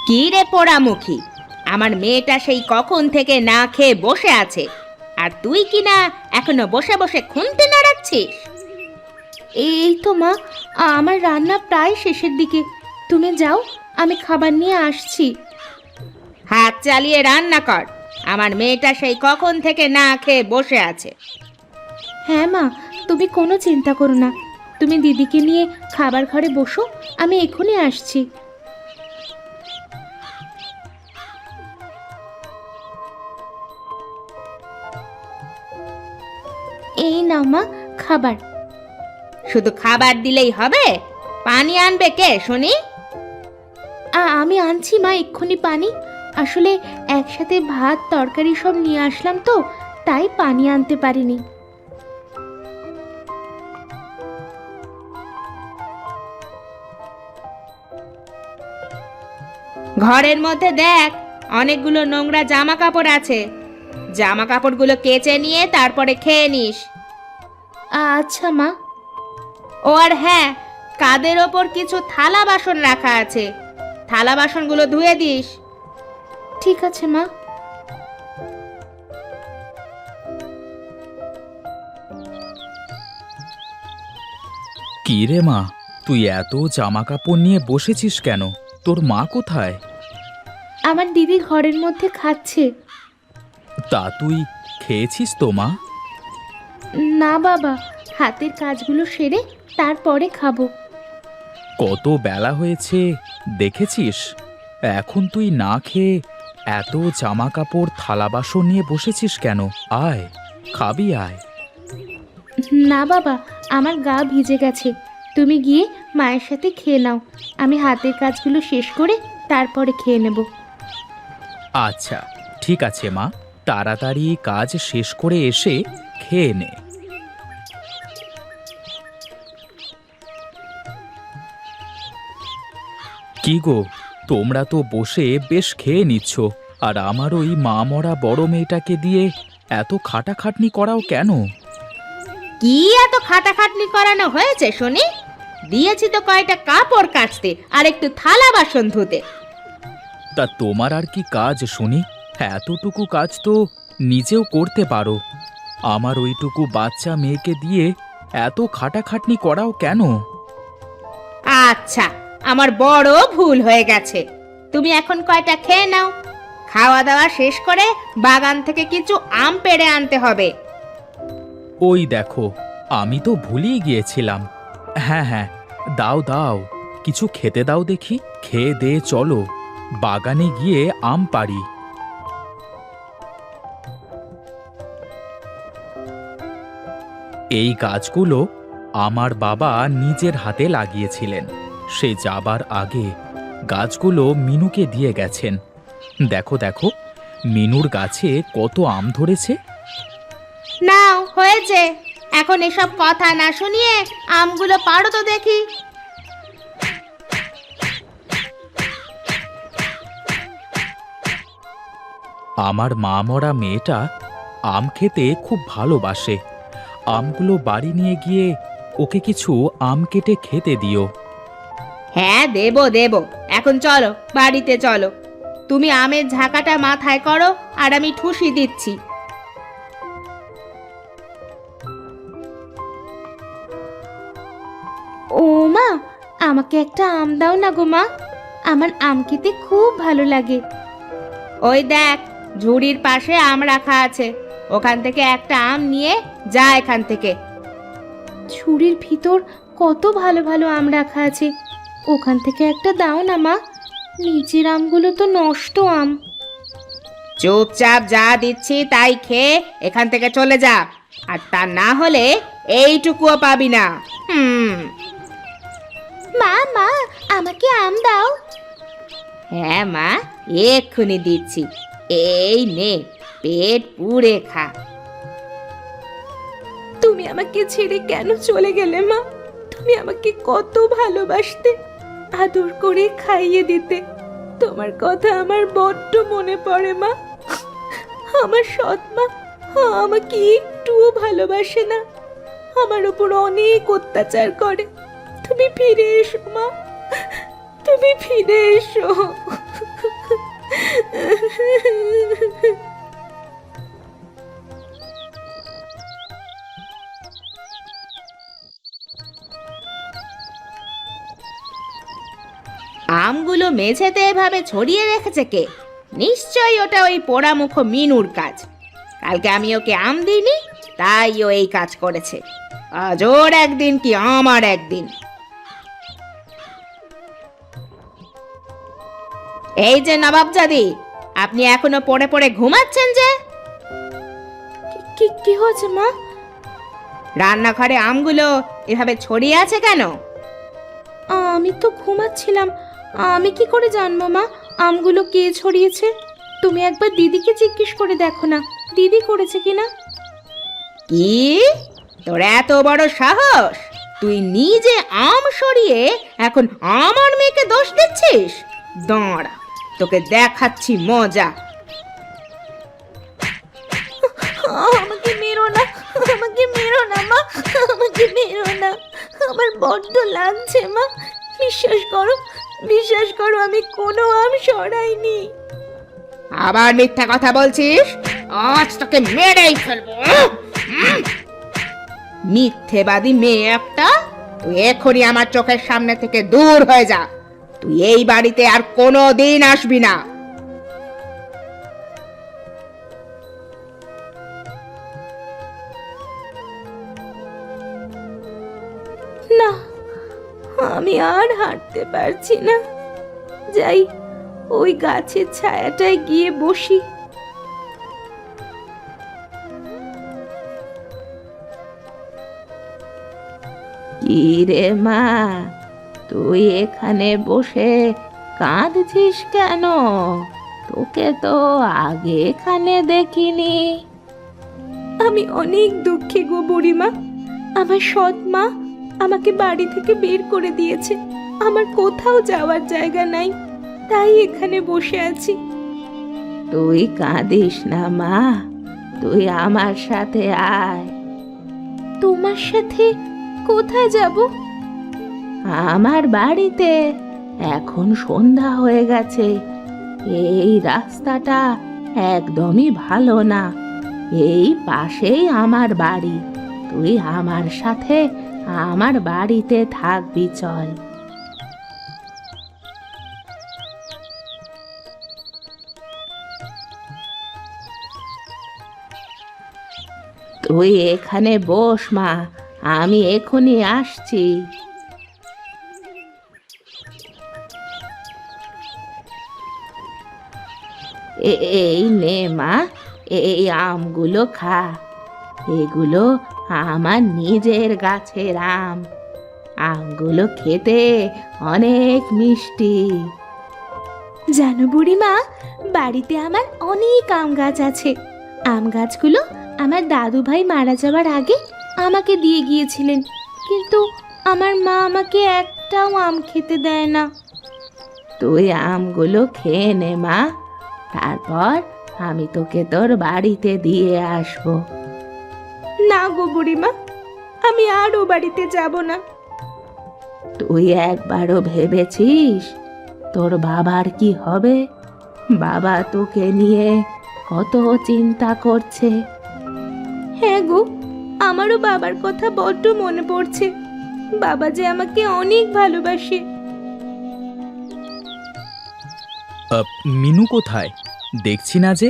কি রে পোড়ামুখী, আমার মেয়েটা সেই কখন থেকে না খেয়ে বসে আছে, আর তুই কি না এখনো বসে বসে খুন্তি নাড়াচ্ছিস? এই তো মা, আমার রান্না প্রায় শেষের দিকে। তুমি যাও, আমি খাবার নিয়ে আসছি। হাত চালিয়ে রান্না কর, আমার মেয়েটা সেই কখন থেকে না খেয়ে বসে আছে। হ্যাঁ মা, তুমি কোনো চিন্তা করো না। তুমি দিদিকে নিয়ে খাবার ঘরে বসো, আমি এখনই আসছি। এই নাও মা খাবার। শুধু খাবার দিলেই হবে? পানি আনবে কে শুনি? আমি আনছি মা, এক্ষুনি পানি। আসলে একসাথে ভাত তরকারি সব নিয়ে আসলাম তো, তাই পানি আনতে পারিনি। ঘরের মধ্যে দেখ, অনেকগুলো নোংরা জামা কাপড় আছে। জামা কাপড়গুলো কেচে নিয়ে তারপরে খেয়ে নিস। আচ্ছা মা। ও আর হ্যাঁ, কাদের ওপর কিছু থালা বাসন রাখা আছে, থালা বাসনগুলো ধুয়ে দিস। ঠিক আছে মা। কি রে মা, তুই এত জামা কাপড় নিয়ে বসেছিস কেন? তোর মা কোথায়? আমার দিদি ঘরের মধ্যে খাচ্ছে। তা তুই খেয়েছিস তো মা? না বাবা, হাতের কাজগুলো সেরে তারপরে খাবো। কত বেলা হয়েছে দেখেছিস? এখন তুই না খেয়ে এত জামা কাপড় থালা বাসন নিয়ে বসেছিস কেন? আয়, খাবি আয়। না বাবা, আমার গা ভিজে গেছে। তুমি গিয়ে মায়ের সাথে খেয়ে নাও, আমি হাতের কাজগুলো শেষ করে তারপরে খেয়ে নেব। আচ্ছা ঠিক আছে মা, তাড়াতাড়ি কাজ শেষ করে এসে খেয়ে নে। কি গো, তোমরা তো বসে বেশ খেয়ে নিচ্ছ, আর আমার ওই মা মরা বড় মেয়েটাকে দিয়ে এত খাটাখাটনি করাও কেন? কি এত খাটাখাটনি করানো হয়েছে শুনি? দিয়েছি তো কয়টা কাপড় কাচতে আর একটু থালা বাসন ধুতে। তা তোমার আর কি কাজ শুনি? এতটুকু কাজ তো নিজেও করতে পারো। আমার ওইটুকু বাচ্চা মেয়েকে দিয়ে এত খাটাখাটনি করাও কেন? আচ্ছা, আমার বড় ভুল হয়ে গেছে। তুমি এখন কয়টা খেয়ে নাও। খাওয়া দাওয়া শেষ করে বাগান থেকে কিছু আম পেড়ে আনতে হবে। ওই দেখো, আমি তো ভুলেই গিয়েছিলাম। হ্যাঁ হ্যাঁ, দাও দাও, কিছু খেতে দাও দেখি। খেয়ে দে চলো, বাগানে গিয়ে আম পাড়ি। এই গাছগুলো আমার বাবা নিজের হাতে লাগিয়েছিলেন। সে যাবার আগে গাছগুলো মিনুকে দিয়ে গেছেন। দেখো দেখো, মিনুর গাছে কত আম ধরেছে। নাও, হয়েছে। এখন এসব কথা না শুনিয়ে আমগুলো পাড়ো তো দেখি। আমার মা মরা মেয়েটা আম খেতে খুব ভালোবাসে। আমগুলো বাড়ি নিয়ে গিয়ে ওকে কিছু আম কেটে খেতে দিও। হ্যাঁ, দেবো দেবো। এখন চলো, বাড়িতে চলো। তুমি আমের ঝাঁকাটা মাথায় করো, আর আমি ঠুসি দিচ্ছি। ও মা, আমাকে একটা আম দাও না গো মা, আমার আম খেতে খুব ভালো লাগে। ওই দেখ, ঝুড়ির পাশে আম রাখা আছে, ওখান থেকে একটা আম নিয়ে যা এখান থেকে। ঝুড়ির ভিতর কত ভালো ভালো আম রাখা আছে, ওখান থেকে একটা দাও না মা, নিচের আমগুলো তো নষ্ট আম। চুপচাপ যা দিচ্ছি তাই খেয়ে এখান থেকে চলে যা, আর তা না হলে এইটুকুও পাবি না। মা মা, আমাকে আম দাও। হ্যাঁ মা, এক্ষুনি দিচ্ছি। এই নে, পেট পুড়ে খা। তুমি আমাকে ছেড়ে কেন চলে গেলে মা? তুমি আমাকে কত ভালোবাসতে, আদর করে খাইয়ে দিতে। তোমার কথা আমার বড্ড মনে পড়ে মা। আমার সৎ মা আমাকে একটুও ভালোবাসে না, আমার উপর অনেক অত্যাচার করে। তুমি ফিরে এসো মা, তুমি ফিরে এসো। আমগুলো মেঝেতে এভাবে ছড়িয়ে রেখেছে কে? নিশ্চয়ই ওটা ওই পোড়ামুখ মিনুর কাজ। কালকে আমি ওকে আম দিইনি, তাই ও এই কাজ করেছে। আজ ওর একদিন কি আমার একদিন। এই যে নবাবজাদি, আপনি এখনো পড়ে পড়ে ঘুমাচ্ছেন যে? কি কি হয়েছে মা? রান্নাঘরে আমগুলো এভাবে ছড়িয়ে আছে কেন? আমি তো ঘুমাচ্ছিলাম, আমি কি করে জানবো মা আমগুলো কে ছড়িয়েছে? তুমি একবার দিদিকে জিজ্ঞেস করে দেখো না, দিদি করেছে কিনা। কি? তোর এত বড় সাহস? তুই নিজে আম সরিয়ে এখন আমার মেয়েকে দোষ দিচ্ছিস? দাঁড়া, তোকে দেখাচ্ছি মজা। আমাকে মেরো না, আমাকে মেরো না মা, আমাকে মেরো না, আমার বড্ড লাগছে মা। বিশ্বাস করো আমি কোনো আম সরাইনি। আবার মিথ্যা কথা বলছিস? আজ তোকে মেরেই ফেলবো। মিথ্যেবাদী মেয়ে একটা! তুই এখনই আমার চোখের সামনে থেকে দূর হয়ে যা। তুই এই বাড়িতে আর কোনো দিন আসবি না। না, আমি আর হাঁটতে পারছি না। যাই, ওই গাছের ছায়াটায় গিয়ে বসি। কি রে মা, তুই এখানে বসে কাঁদছিস কেন? তোকে তো আগে এখানে দেখিনি। আমি অনেক দুঃখী গো বুড়িমা। আমার সৎ মা আমাকে বাড়ি থেকে বের করে দিয়েছে। আমার কোথাও যাওয়ার জায়গা নাই, তাই এখানে বসে আছি। তুই কাঁদিস না মা, তুই আমার সাথে আয়। তোমার সাথে কোথায় যাব? আমার বাড়িতে। এখন সন্ধ্যা হয়ে গেছে, এই রাস্তাটা একদমই ভালো না। এই পাশেই আমার বাড়ি, তুই আমার সাথে আমার বাড়িতে থাকবি, চল। তুই এখানে বস মা, আমি এখনই আসছি। এই নে মা, এই আমগুলো খা। এগুলো আমার নিজের গাছের আম। আমগুলো খেতে অনেক মিষ্টি। জানো বুড়িমা, বাড়িতে আমার অনেক আম গাছ আছে। আম গাছগুলো আমার দাদু ভাই মারা যাওয়ার আগে আমাকে দিয়ে গিয়েছিলেন, কিন্তু আমার মা আমাকে একটাও আম খেতে দেয় না। তুই আমগুলো খেয়ে নে মা, তারপর আমি তোকে তোর বাড়িতে দিয়ে আসবো। না গো বুড়িমা, আমি আর ও বাড়িতে যাব না। তুই একবারও ভেবেছিস তোর বাবার কি হবে? বাবা তোকে নিয়ে কত চিন্তা করছে। হ্যাঁ গো, আমারও বাবার কথা বড্ড মনে পড়ছে। বাবা যে আমাকে অনেক ভালোবাসে। মিনু কোথায়? দেখছি না যে।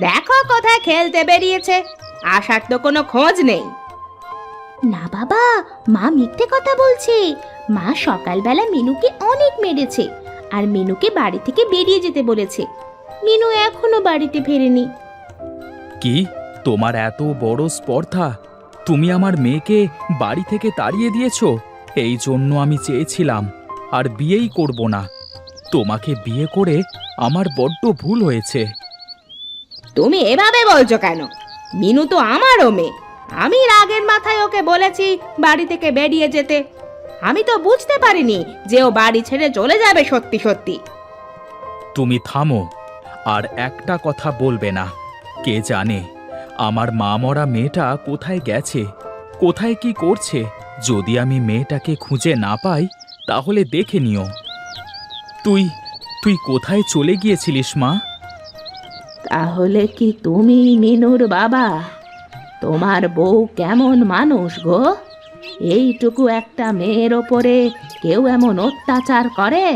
দেখো কোথায় খেলতে বেরিয়েছে, আসার তো কোনো খোঁজ নেই। না বাবা, মা মিথ্যে কথা বলছে। মা সকালবেলা মিনুকে অনেক মেরেছে আর মিনুকে বাড়ি থেকে বেরিয়ে যেতে বলেছে। মিনু এখনো বাড়িতে ফেরেনি। কি, তোমার এত বড় স্পর্ধা? তুমি আমার মেয়েকে বাড়ি থেকে তাড়িয়ে দিয়েছো। এই জন্য আমি চেয়েছিলাম আর বিয়েই করব না। তোমাকে বিয়ে করে আমার বড্ড ভুল হয়েছে। তুমি এভাবে বলছো কেন? মিনু তো আমারও মেয়ে। আমি রাগের মাথায় ওকে বলেছি বাড়ি থেকে বেরিয়ে যেতে। আমি তো বুঝতে পারিনি যে ও বাড়ি ছেড়ে চলে যাবে সত্যি সত্যি। তুমি থামো, আর একটা কথা বলবে না। কে জানে আমার মা মরা মেয়েটা কোথায় গেছে, কোথায় কি করছে। যদি আমি মেয়েটাকে খুঁজে না পাই তাহলে দেখে নিও। তুই তুই কোথায় চলে গিয়েছিলিস মা? তাহলে কি তুমি মিনুর বাবা? তোমার বউ কেমন মানুষ গো? এইটুকু একটা মেয়ের ওপরে কেউ এমন অত্যাচার করে?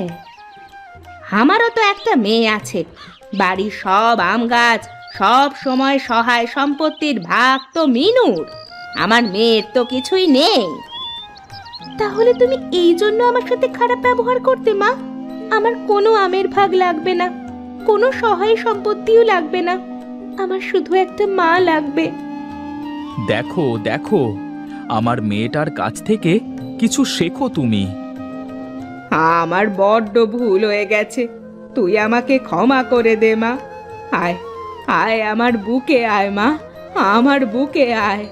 আমারও তো একটা মেয়ে আছে, বাড়ির সব আম গাছ, সব সময় সহায় সম্পত্তির ভাগ তো মিনুর। আমার মেয়ের তো কিছুই নেই। তাহলে তুমি এই জন্য আমার সাথে খারাপ ব্যবহার করতে মা? আমার কোনো আমের ভাগ লাগবে না, কোনো সহায় সম্পত্তিও লাগবে না, আমার শুধু একটা মা লাগবে। দেখো দেখো, আমার মেয়েটার কাছ থেকে কিছু শেখো তুমি। আমার বড্ড ভুল হয়ে গেছে, তুই আমাকে ক্ষমা করে দে মা। আয় আয়, আমার বুকে আয় মা, আমার বুকে আয়।